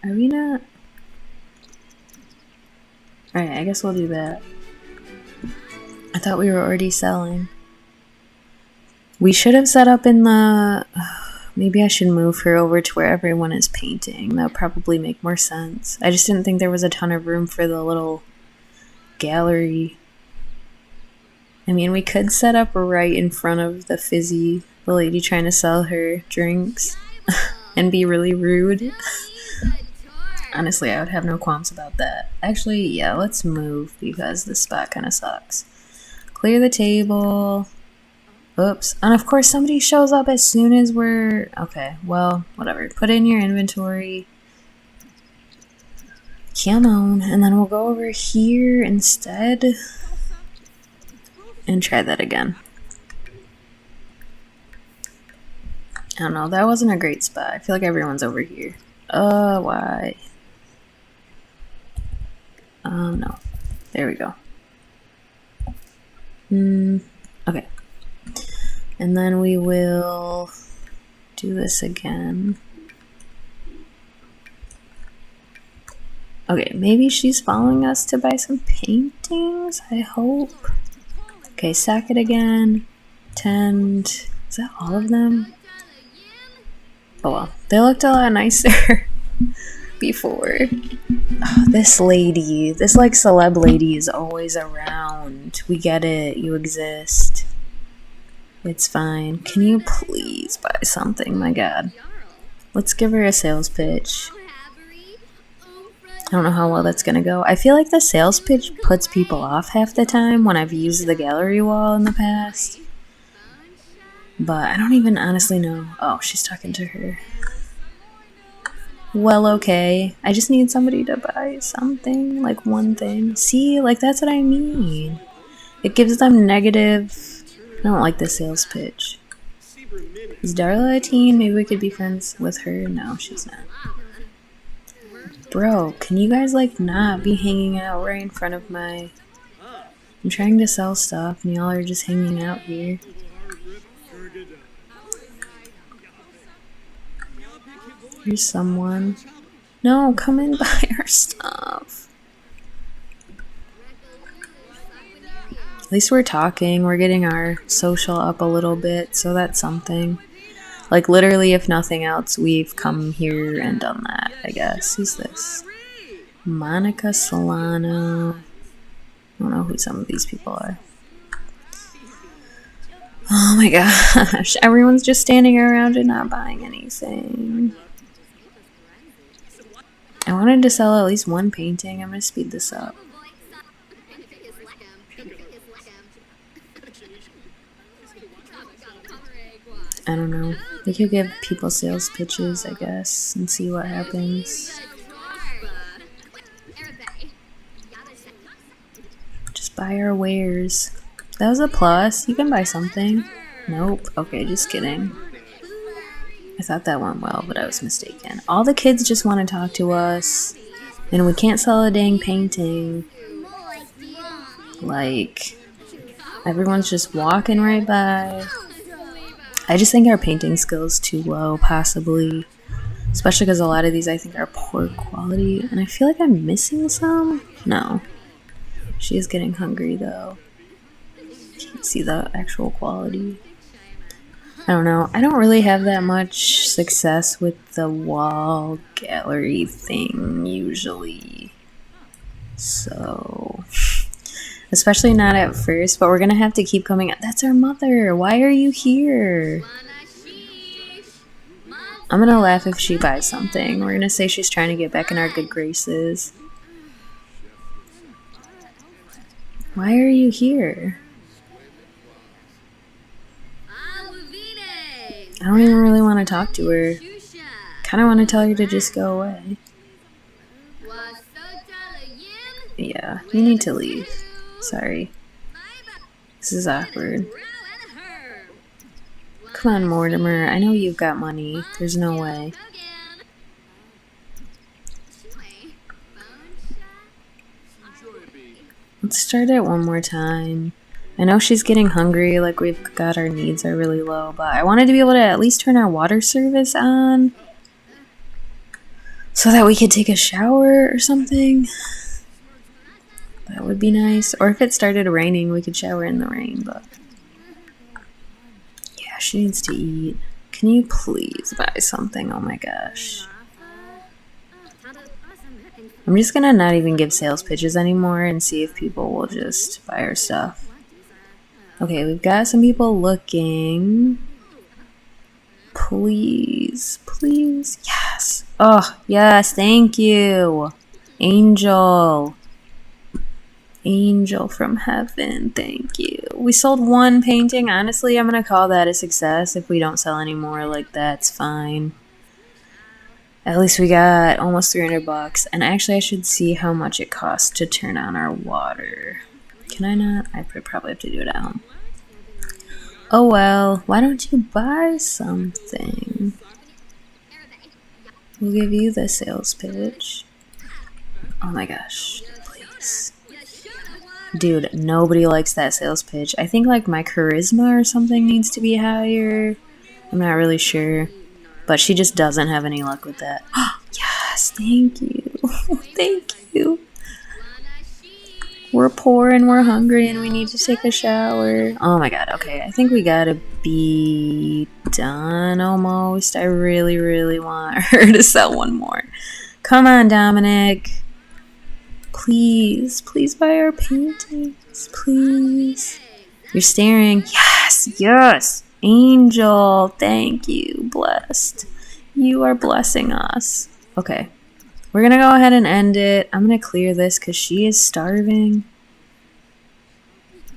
Are we not? Alright, I guess we'll do that. I thought we were already selling. We should have set up in the... Maybe I should move her over to where everyone is painting. That would probably make more sense. I just didn't think there was a ton of room for the little gallery. I mean, we could set up right in front of the lady trying to sell her drinks, and be really rude. Honestly, I would have no qualms about that. Actually, yeah, let's move because this spot kind of sucks. Clear the table. Oops. And of course somebody shows up as soon as we're... Okay, well, whatever. Put in your inventory. Come on. And then we'll go over here instead. And try that again. I don't know. That wasn't a great spot. I feel like everyone's over here. Why? No. There we go. Okay. And then we will do this again. Okay, maybe she's following us to buy some paintings, I hope. Okay, sack it again. Tend. Is that all of them? Oh well, they looked a lot nicer before. Oh, this lady, this like celeb lady is always around. We get it, you exist. It's fine. Can you please buy something? My god. Let's give her a sales pitch. don't know how well that's gonna go. I feel like the sales pitch puts people off half the time when I've used the gallery wall in the past. But I don't even honestly know. Oh, she's talking to her. Well, okay. I just need somebody to buy something, like one thing. See, like that's what I mean. It gives them negative. I don't like the sales pitch. Is Darla a teen? Maybe we could be friends with her. No, she's not. Bro, can you guys like not be hanging out right in front of my... I'm trying to sell stuff and y'all are just hanging out here. Here's someone. No, come and buy our stuff. At least we're talking. We're getting our social up a little bit, so that's something. Like, literally, if nothing else, we've come here and done that, I guess. Who's this? Monica Solano. I don't know who some of these people are. Oh my gosh. Everyone's just standing around and not buying anything. I wanted to sell at least one painting. I'm going to speed this up. I don't know. We could give people sales pitches, I guess, and see what happens. Just buy our wares. That was a plus. You can buy something. Nope. Okay, just kidding. I thought that went well, but I was mistaken. All the kids just want to talk to us, and we can't sell a dang painting. Like, everyone's just walking right by. I just think our painting skill's too low, possibly. Especially because a lot of these I think are poor quality. And I feel like I'm missing some. No. She is getting hungry, though. Can't see the actual quality. I don't know. I don't really have that much success with the wall gallery thing, usually. So... Especially not at first, but we're gonna have to keep coming. That's our mother. Why are you here? I'm gonna laugh if she buys something. We're gonna say she's trying to get back in our good graces. Why are you here? I don't even really want to talk to her. Kinda want to tell her to just go away. Yeah, you need to leave. Sorry. This is awkward. Come on, Mortimer. I know you've got money. There's no way. Let's start it one more time. I know she's getting hungry, like we've got our needs are really low, but I wanted to be able to at least turn our water service on so that we could take a shower or something. That would be nice. Or if it started raining, we could shower in the rain, but... Yeah, she needs to eat. Can you please buy something? Oh my gosh. I'm just gonna not even give sales pitches anymore and see if people will just buy our stuff. Okay, we've got some people looking. Please, please. Yes. Oh, yes, thank you. Angel. Angel from heaven, thank you. We sold one painting. Honestly, I'm gonna call that a success. If we don't sell any more, like, that's fine. At least we got almost $300. And actually, I should see how much it costs to turn on our water. Can I not? I probably have to do it at home. Oh well, why don't you buy something? We'll give you the sales pitch. Oh my gosh, please. Dude, nobody likes that sales pitch. I think like my charisma or something needs to be higher. I'm not really sure. But she just doesn't have any luck with that. Yes, thank you. Thank you. We're poor and we're hungry and we need to take a shower. Oh my god, okay. I think we gotta be done almost. I really, really want her to sell one more. Come on, Dominic. Please, please buy our paintings. Please. You're staring. Yes, yes. Angel, thank you. Blessed. You are blessing us. Okay. we're gonna go ahead and end it. I'm gonna clear this because she is starving.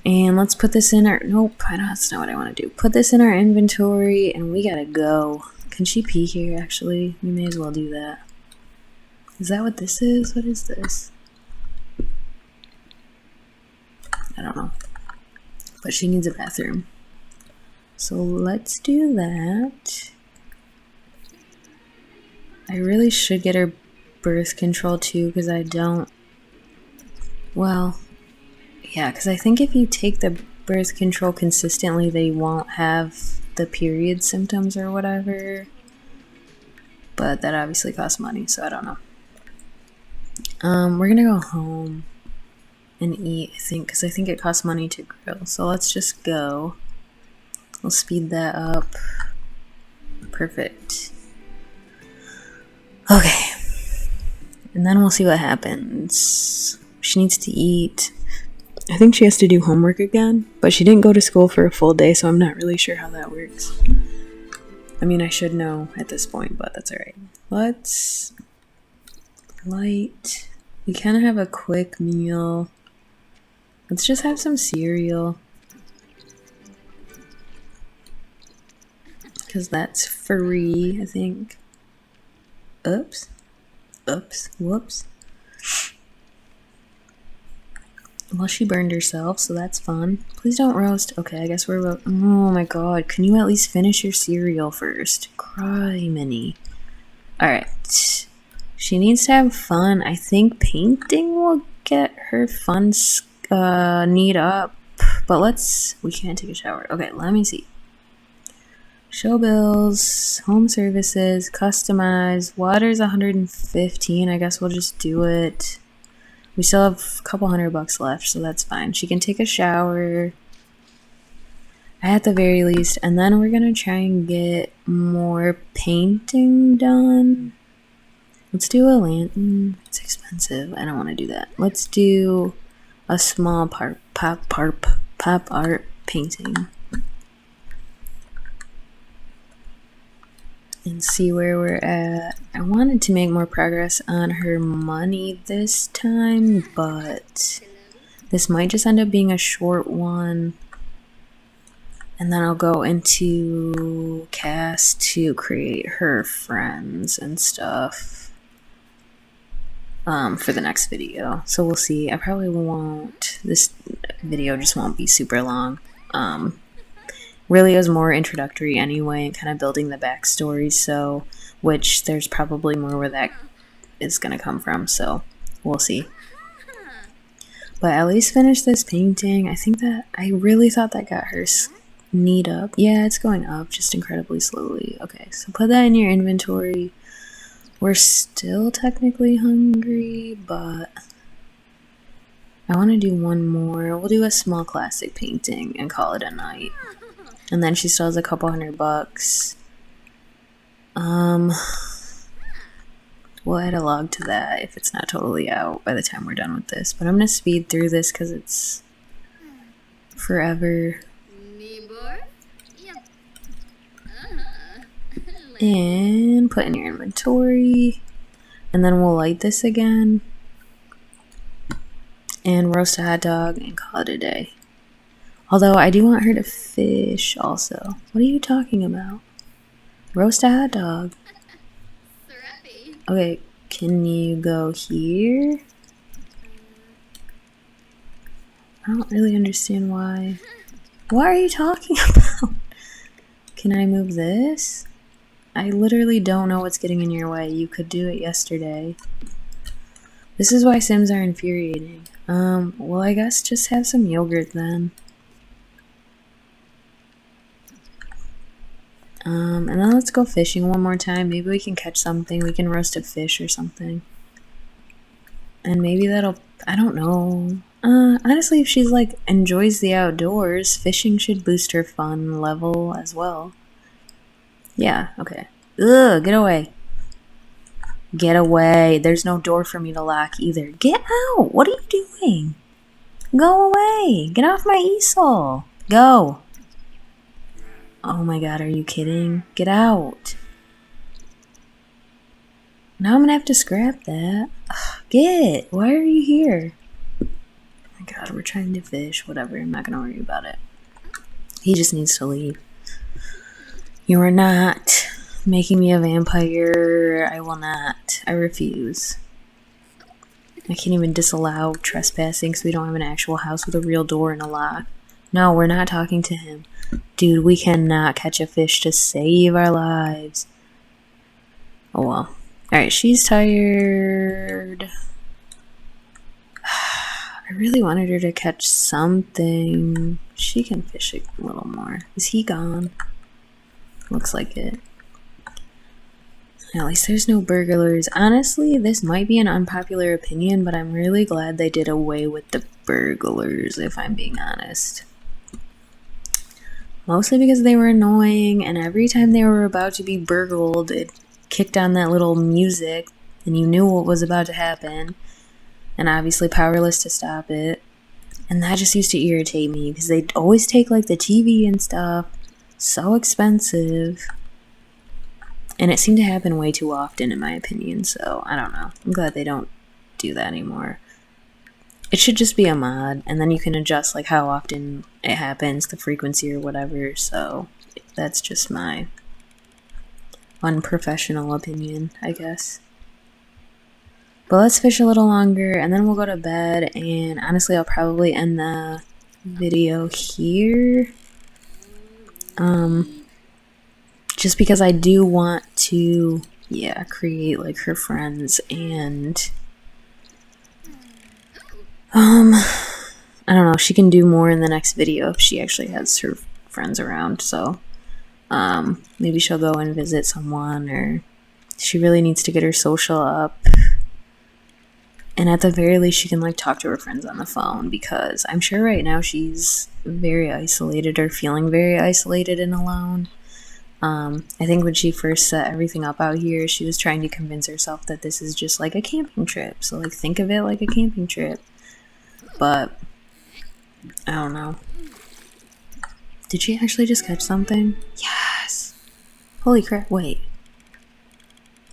And let's put this in our... Nope, that's not what I want to do. Put this in our inventory, and we gotta go. Can she pee here, actually? We may as well do that. Is that what this is? What is this? I don't know. But she needs a bathroom. So let's do that. I really should get her birth control too, because I don't... Well, yeah, because I think if you take the birth control consistently, they won't have the period symptoms or whatever. But that obviously costs money, so I don't know. We're gonna go home and eat, I think, because I think it costs money to grill. So let's just go. We'll speed that up. Perfect. Okay. And then we'll see what happens. She needs to eat. I think she has to do homework again, but she didn't go to school for a full day, so I'm not really sure how that works. I mean, I should know at this point, but that's alright. Let's light. We kind of have a quick meal. Let's just have some cereal. Because that's free, I think. Oops. Oops. Whoops. Well, she burned herself, so that's fun. Please don't roast. Okay, I guess we're... Oh my god, can you at least finish your cereal first? Criminy. Alright. She needs to have fun. I think painting will get her fun need up. But let's... We can't take a shower. Okay, let me see. Show bills, home services, customize. Water's 115. I guess we'll just do it. We still have a couple $100 left, so that's fine. She can take a shower at the very least, and then we're gonna try and get more painting done. Let's do a lantern. It's expensive. I don't want to do that. Let's do a small pop art painting. And see where we're at. I wanted to make more progress on her money this time, but this might just end up being a short one. And then I'll go into cast to create her friends and stuff for the next video. So we'll see. I probably won't. This video just won't be super long. Really is more introductory anyway, and kind of building the backstory, so which there's probably more where that is going to come from, so we'll see. But at least finish this painting. I really thought that got her need up. Yeah, it's going up just incredibly slowly. Okay, so put that in your inventory. We're still technically hungry, but I want to do one more. We'll do a small classic painting and call it a night. And then she still has a couple $100. We'll add a log to that if it's not totally out by the time we're done with this. But I'm going to speed through this because it's forever. And put in your inventory. And then we'll light this again. And roast a hot dog and call it a day. Although I do want her to fish also. What are you talking about? Roast a hot dog. Okay, can you go here? I don't really understand why. What are you talking about? Can I move this? I literally don't know what's getting in your way. You could do it yesterday. This is why Sims are infuriating. Well, I guess just have some yogurt then. And then let's go fishing one more time. Maybe we can catch something. We can roast a fish or something. And maybe that'll... I don't know. Honestly, if she's like enjoys the outdoors, fishing should boost her fun level as well. Yeah, okay. Ugh, get away. Get away. There's no door for me to lock either. Get out. What are you doing? Go away. Get off my easel. Go. Oh my god, are you kidding? Get out. Now I'm gonna have to scrap that. Ugh, get! Why are you here? Oh my god, we're trying to fish. Whatever, I'm not gonna worry about it. He just needs to leave. You are not making me a vampire. I will not. I refuse. I can't even disallow trespassing because we don't have an actual house with a real door and a lock. No, we're not talking to him. Dude, we cannot catch a fish to save our lives. Oh well. Alright, she's tired. I really wanted her to catch something. She can fish a little more. Is he gone? Looks like it. At least there's no burglars. Honestly, this might be an unpopular opinion, but I'm really glad they did away with the burglars, if I'm being honest. Mostly because they were annoying, and every time they were about to be burgled, it kicked on that little music, and you knew what was about to happen, and obviously powerless to stop it. And that just used to irritate me, because they'd always take, like, the TV and stuff. So expensive. And it seemed to happen way too often, in my opinion, so I don't know. I'm glad they don't do that anymore. It should just be a mod, and then you can adjust like how often it happens, the frequency or whatever, so that's just my unprofessional opinion, I guess. But let's fish a little longer, and then we'll go to bed, and honestly, I'll probably end the video here. Just because I do want to, create like her friends, and I don't know, she can do more in the next video if she actually has her friends around, so maybe she'll go and visit someone, or she really needs to get her social up, and at the very least she can like talk to her friends on the phone, because I'm sure right now she's very isolated, or feeling very isolated and alone. I think when she first set everything up out here, she was trying to convince herself that this is just like a camping trip. So, like, think of it like a camping trip. But, I don't know. Did she actually just catch something? Yes! Holy crap, wait.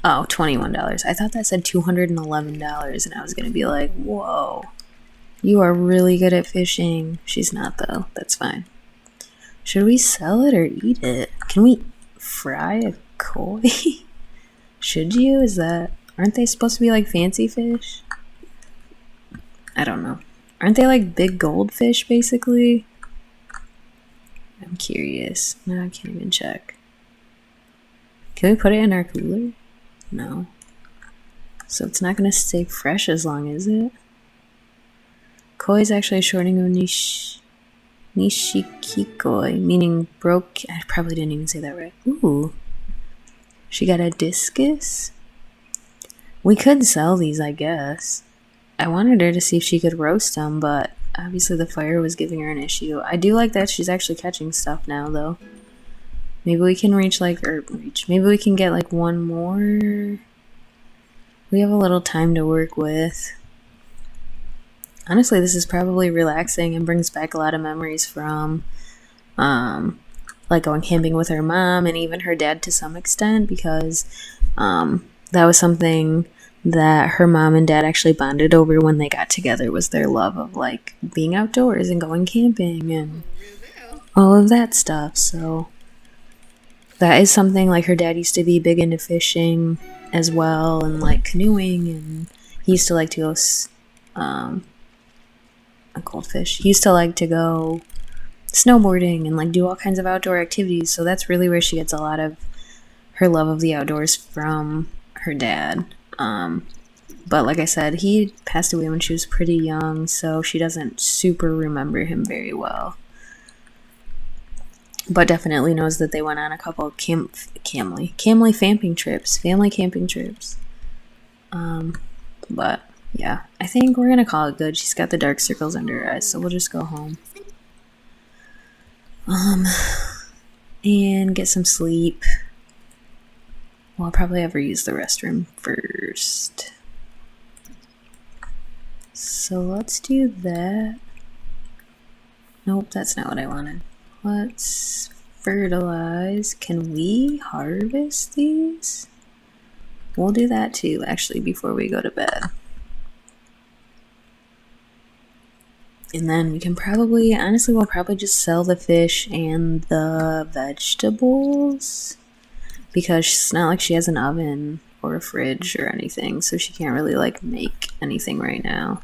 Oh, $21. I thought that said $211, and I was gonna be like, whoa. You are really good at fishing. She's not, though. That's fine. Should we sell it or eat it? Can we fry a koi? Should you? Aren't they supposed to be like fancy fish? I don't know. Aren't they like big goldfish basically? I'm curious. No, I can't even check. Can we put it in our cooler? No. So it's not gonna stay fresh as long as it? Koi is actually a shortening of Nishikikoi, meaning broke. I probably didn't even say that right. Ooh. She got a discus? We could sell these, I guess. I wanted her to see if she could roast them, but obviously the fire was giving her an issue. I do like that she's actually catching stuff now, though. Maybe we can maybe we can get like one more. We have a little time to work with. Honestly, this is probably relaxing and brings back a lot of memories from like going camping with her mom and even her dad to some extent, because that was something that her mom and dad actually bonded over when they got together, was their love of like being outdoors and going camping and all of that stuff. So that is something, like, her dad used to be big into fishing as well, and like canoeing, and he used to like to go a goldfish. He used to like to go snowboarding and like do all kinds of outdoor activities, so that's really where she gets a lot of her love of the outdoors from her dad. But like I said, he passed away when she was pretty young, so she doesn't super remember him very well, but definitely knows that they went on a couple of family camping trips. But yeah, I think we're gonna call it good. She's got the dark circles under her eyes, so we'll just go home. And get some sleep. Well, I'll probably have her use the restroom first. So let's do that. Nope, that's not what I wanted. Let's fertilize. Can we harvest these? We'll do that too, actually, before we go to bed. And then we can probably, honestly, we'll probably just sell the fish and the vegetables, because it's not like she has an oven or a fridge or anything, so she can't really like make anything right now.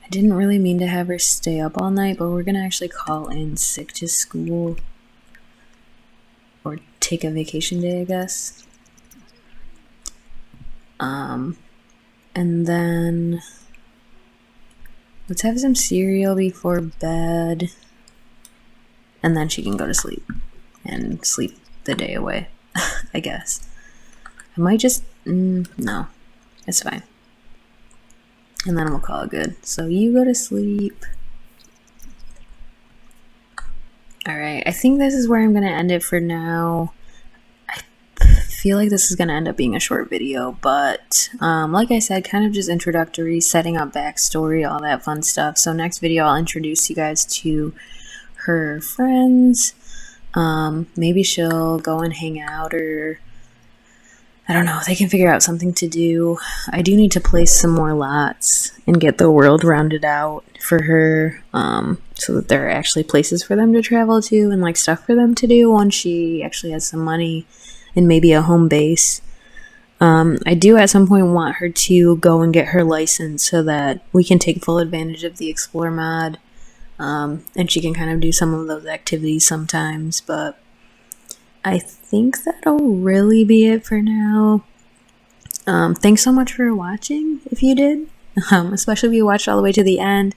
I didn't really mean to have her stay up all night, but we're gonna actually call in sick to school, or take a vacation day, I guess. And then let's have some cereal before bed, and then she can go to sleep and sleep the day away. I guess I might just no, it's fine, and then we'll call it good. So you go to sleep. All right, I think this is where I'm gonna end it for now. I feel like this is gonna end up being a short video, but like I said, kind of just introductory, setting up backstory, all that fun stuff. So next video I'll introduce you guys to her friends. Maybe she'll go and hang out, or I don't know, they can figure out something to do. I do need to place some more lots and get the world rounded out for her, so that there are actually places for them to travel to and like stuff for them to do once she actually has some money and maybe a home base. I do at some point want her to go and get her license so that we can take full advantage of the Explore mod, and she can kind of do some of those activities sometimes. But I think that'll really be it for now. Thanks so much for watching, if you did, especially if you watched all the way to the end.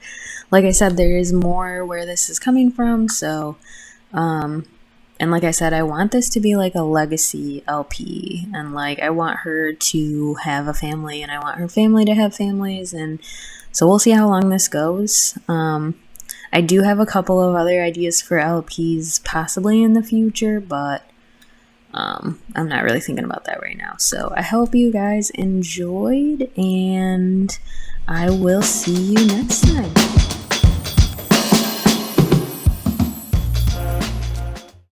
Like I said, there is more where this is coming from, so and like I said, I want this to be like a legacy LP, and like I want her to have a family, and I want her family to have families, and so we'll see how long this goes. I do have a couple of other ideas for LPs possibly in the future, but I'm not really thinking about that right now. So I hope you guys enjoyed, and I will see you next time.